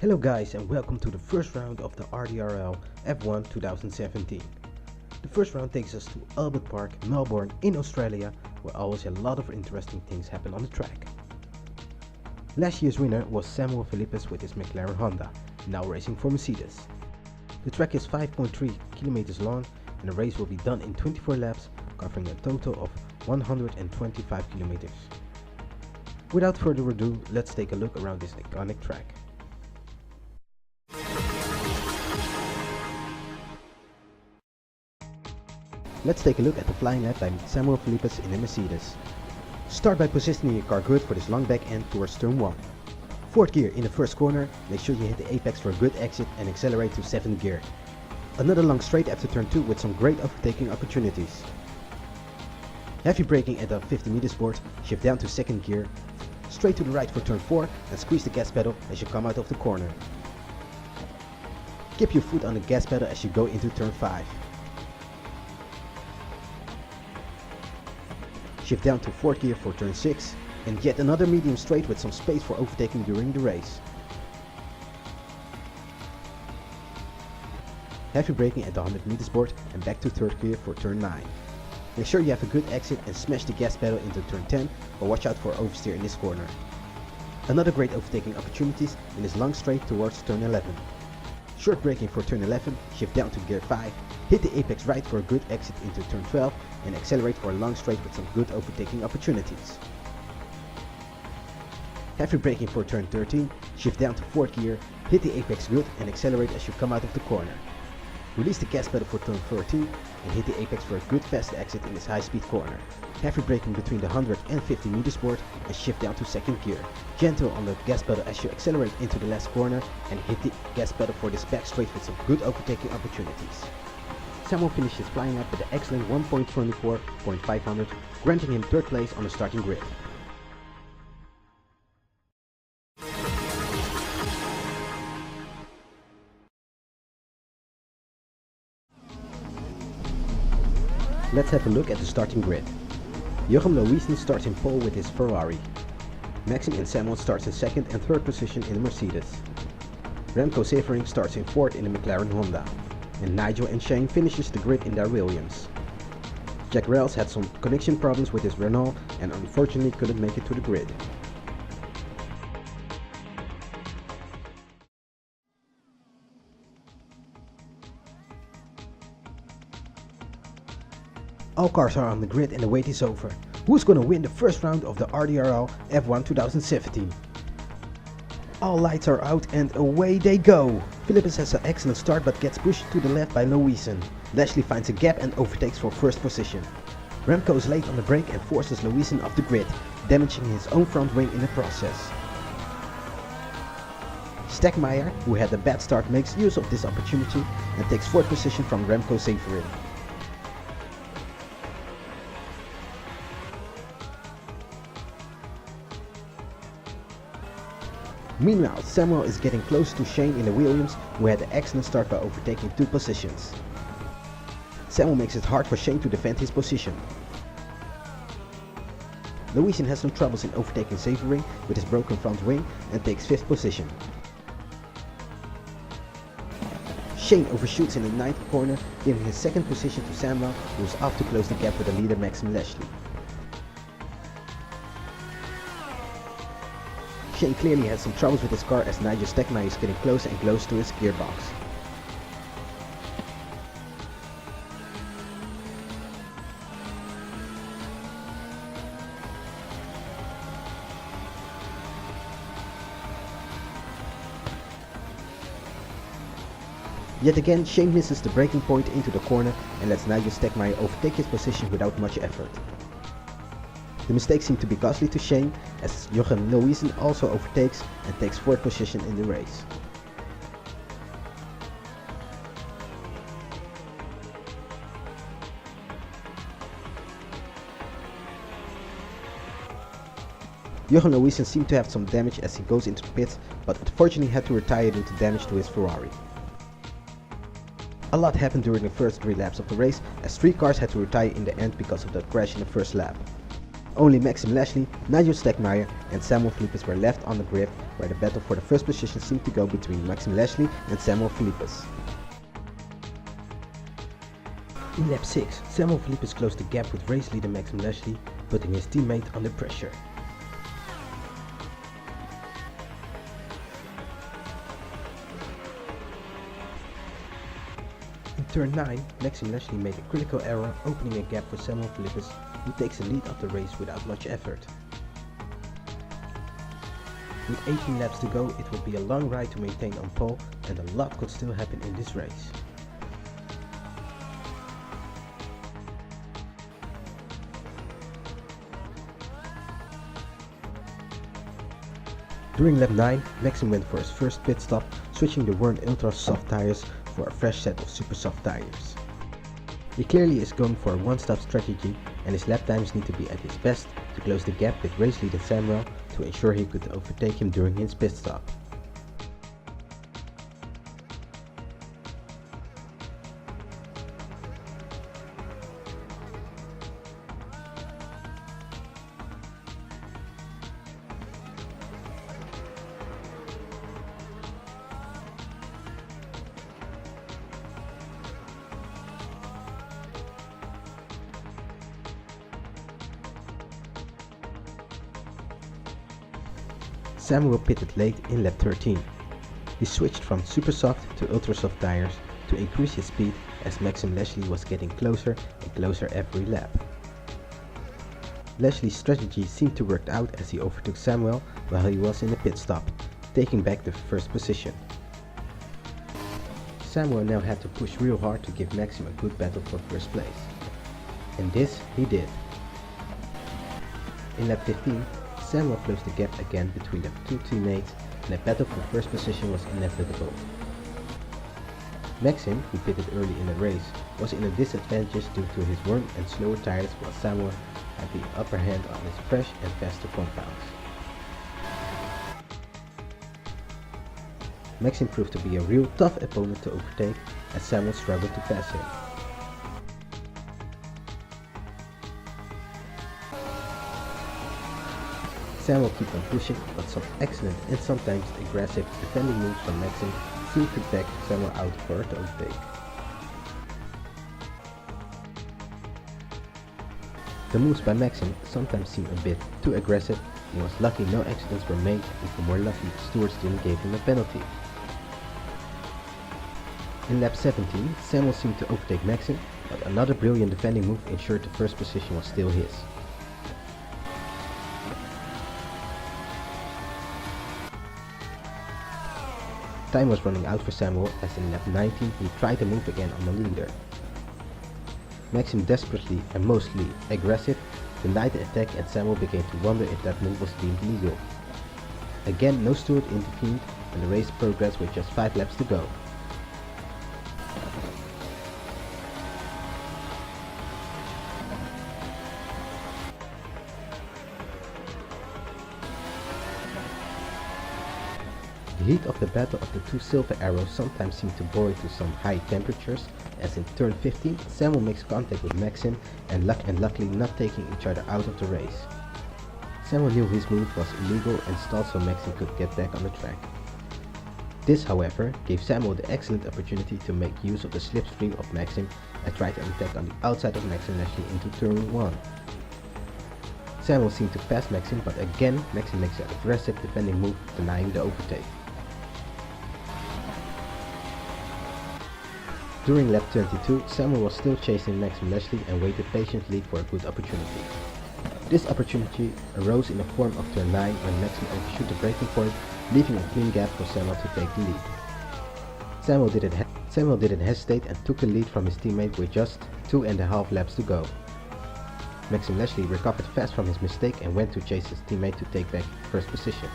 Hello guys, and welcome to the first round of the RDRL F1 2017. The first round takes us to Albert Park, Melbourne in Australia, where always a lot of interesting things happen on the track. Last year's winner was Samuel Philipus with his McLaren Honda, now racing for Mercedes. The track is 5.3 kilometers long and the race will be done in 24 laps, covering a total of 125 kilometers. Without further ado, let's take a look around this iconic track. Let's take a look at the flying lap by Samuel Philipus in the Mercedes. Start by positioning your car good for this long back end towards turn 1. 4th gear in the first corner, make sure you hit the apex for a good exit and accelerate to 7th gear. Another long straight after turn 2 with some great overtaking opportunities. Heavy braking at the 50 meters board, shift down to 2nd gear, straight to the right for turn 4 and squeeze the gas pedal as you come out of the corner. Keep your foot on the gas pedal as you go into turn 5. Shift down to 4th gear for turn 6 and yet another medium straight with some space for overtaking during the race. Heavy braking at the 100 meters board and back to 3rd gear for turn 9. Make sure you have a good exit and smash the gas pedal into turn 10, but watch out for oversteer in this corner. Another great overtaking opportunities in this long straight towards turn 11. Short braking for turn 11, shift down to gear 5, hit the apex right for a good exit into turn 12 and accelerate for a long straight with some good overtaking opportunities. Heavy braking for turn 13, shift down to 4th gear, hit the apex good and accelerate as you come out of the corner. Release the gas pedal for turn 14 and hit the apex for a good fast exit in this high speed corner. Heavy braking between the 100 and 50 meters board and shift down to 2nd gear. Gentle on the gas pedal as you accelerate into the last corner and hit the gas pedal for this back straight with some good overtaking opportunities. Samuel finishes flying up with an excellent 1.24.500, granting him 3rd place on the starting grid. Let's have a look at the starting grid. Jochem Louisen starts in pole with his Ferrari. Maxim and Samuel starts in 2nd and 3rd position in the Mercedes. Remco Severin starts in 4th in the McLaren Honda. And Nigel and Shane finishes the grid in their Williams. Jack Rels had some connection problems with his Renault and unfortunately couldn't make it to the grid. All cars are on the grid and the wait is over. Who's gonna win the first round of the RDRL F1 2017? All lights are out and away they go. Philipus has an excellent start but gets pushed to the left by Louisen. Lashley finds a gap and overtakes for 1st position. Remco is late on the brake and forces Louisen off the grid, damaging his own front wing in the process. Stegmaier, who had a bad start, makes use of this opportunity and takes 4th position from Remco Severin. Meanwhile, Samuel is getting close to Shane in the Williams, who had an excellent start by overtaking 2 positions. Samuel makes it hard for Shane to defend his position. Louisen has some troubles in overtaking Severin with his broken front wing and takes 5th position. Shane overshoots in the 9th corner, giving his 2nd position to Samuel, who is off to close the gap with the leader Maxim Lashley. Shane clearly has some troubles with his car as Nigel Stegmaier is getting closer and closer to his gearbox. Yet again, Shane misses the braking point into the corner and lets Nigel Stegmaier overtake his position without much effort. The mistake seemed to be costly to Shane, as Jochem Louisen also overtakes and takes 4th position in the race. Jochem Louisen seemed to have some damage as he goes into the pits, but unfortunately had to retire due to damage to his Ferrari. A lot happened during the first 3 laps of the race, as 3 cars had to retire in the end because of the crash in the first lap. Only Maxim Lashley, Nigel Stegmaier and Samuel Philipus were left on the grid, where the battle for the first position seemed to go between Maxim Lashley and Samuel Philipus. In lap 6, Samuel Philipus closed the gap with race leader Maxim Lashley, putting his teammate under pressure. In turn 9, Maxim Lashley made a critical error, opening a gap for Samuel Philipus, who takes the lead of the race without much effort. With 18 laps to go, it would be a long ride to maintain on pole, and a lot could still happen in this race. During lap 9, Maxim went for his first pit stop, switching the worn ultra soft tires for a fresh set of super soft tires. He clearly is going for a one-stop strategy, and his lap times need to be at his best to close the gap with race leader Samuel to ensure he could overtake him during his pit stop. Samuel pitted late in lap 13. He switched from super soft to ultra soft tires to increase his speed, as Maxim Lashley was getting closer and closer every lap. Lashley's strategy seemed to work out, as he overtook Samuel while he was in the pit stop, taking back the first position. Samuel now had to push real hard to give Maxim a good battle for first place. And this he did. In lap 15, Samuel closed the gap again between the two teammates, and a battle for first position was inevitable. Maxim, who pitted early in the race, was in a disadvantage due to his worn and slower tires, while Samuel had the upper hand on his fresh and faster compounds. Maxim proved to be a real tough opponent to overtake, as Samuel struggled to pass him. Samuel kept on pushing, but some excellent and sometimes aggressive defending moves from Maxim seemed to back Samuel out for the overtake. The moves by Maxim sometimes seemed a bit too aggressive, and he was lucky no accidents were made, even more lucky stewards didn't give him a penalty. In lap 17, Samuel seemed to overtake Maxim, but another brilliant defending move ensured the first position was still his. Time was running out for Samuel, as in lap 19 he tried to move again on the leader. Maxim, desperately and mostly aggressive, denied the attack, and Samuel began to wonder if that move was deemed legal. Again, no steward intervened, and the race progressed with just 5 laps to go. The heat of the battle of the two silver arrows sometimes seemed to boil to some high temperatures, as in turn 15 Samuel makes contact with Maxim and luckily not taking each other out of the race. Samuel knew his move was illegal and stalled so Maxim could get back on the track. This, however, gave Samuel the excellent opportunity to make use of the slipstream of Maxim and try to attack on the outside of Maxim Lashley into turn 1. Samuel seemed to pass Maxim, but again Maxim makes an aggressive defending move, denying the overtake. During lap 22, Samuel was still chasing Maxim Lashley and waited patiently for a good opportunity. This opportunity arose in the form of turn 9, when Maxim overshoot the braking point, leaving a clean gap for Samuel to take the lead. Samuel didn't hesitate and took the lead from his teammate with just 2.5 laps to go. Maxim Lashley recovered fast from his mistake and went to chase his teammate to take back first position.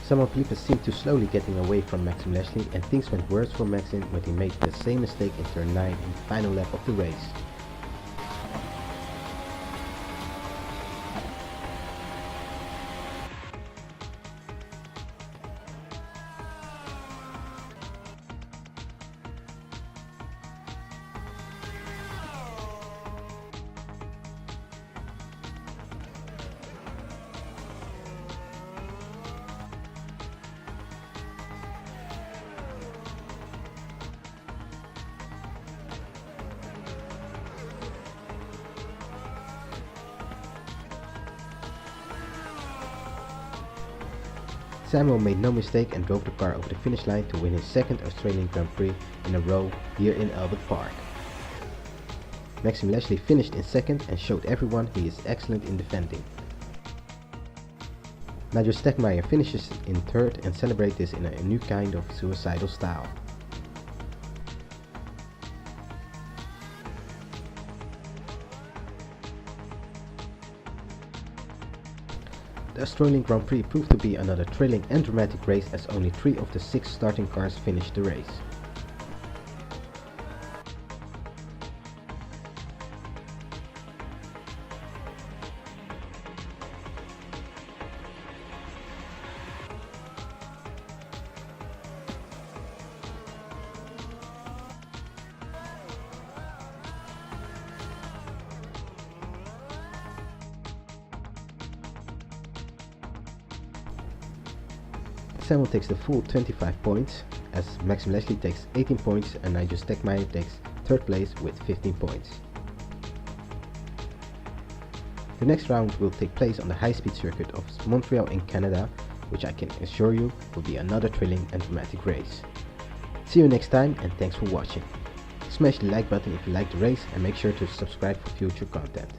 Samuel Philipus seemed to slowly getting away from Maxim Lashley, and things went worse for Maxim when he made the same mistake in turn 9 in the final lap of the race. Samuel made no mistake and drove the car over the finish line to win his second Australian Grand Prix in a row here in Albert Park. Maxime Leslie finished in second and showed everyone he is excellent in defending. Nigel Stegmaier finishes in third and celebrates this in a new kind of suicidal style. The Australian Grand Prix proved to be another thrilling and dramatic race as only 3 of the 6 starting cars finished the race. Samuel takes the full 25 points, as Maxime Leslie takes 18 points and Nigel Stegmaier takes 3rd place with 15 points. The next round will take place on the high-speed circuit of Montreal in Canada, which I can assure you will be another thrilling and dramatic race. See you next time and thanks for watching. Smash the like button if you liked the race and make sure to subscribe for future content.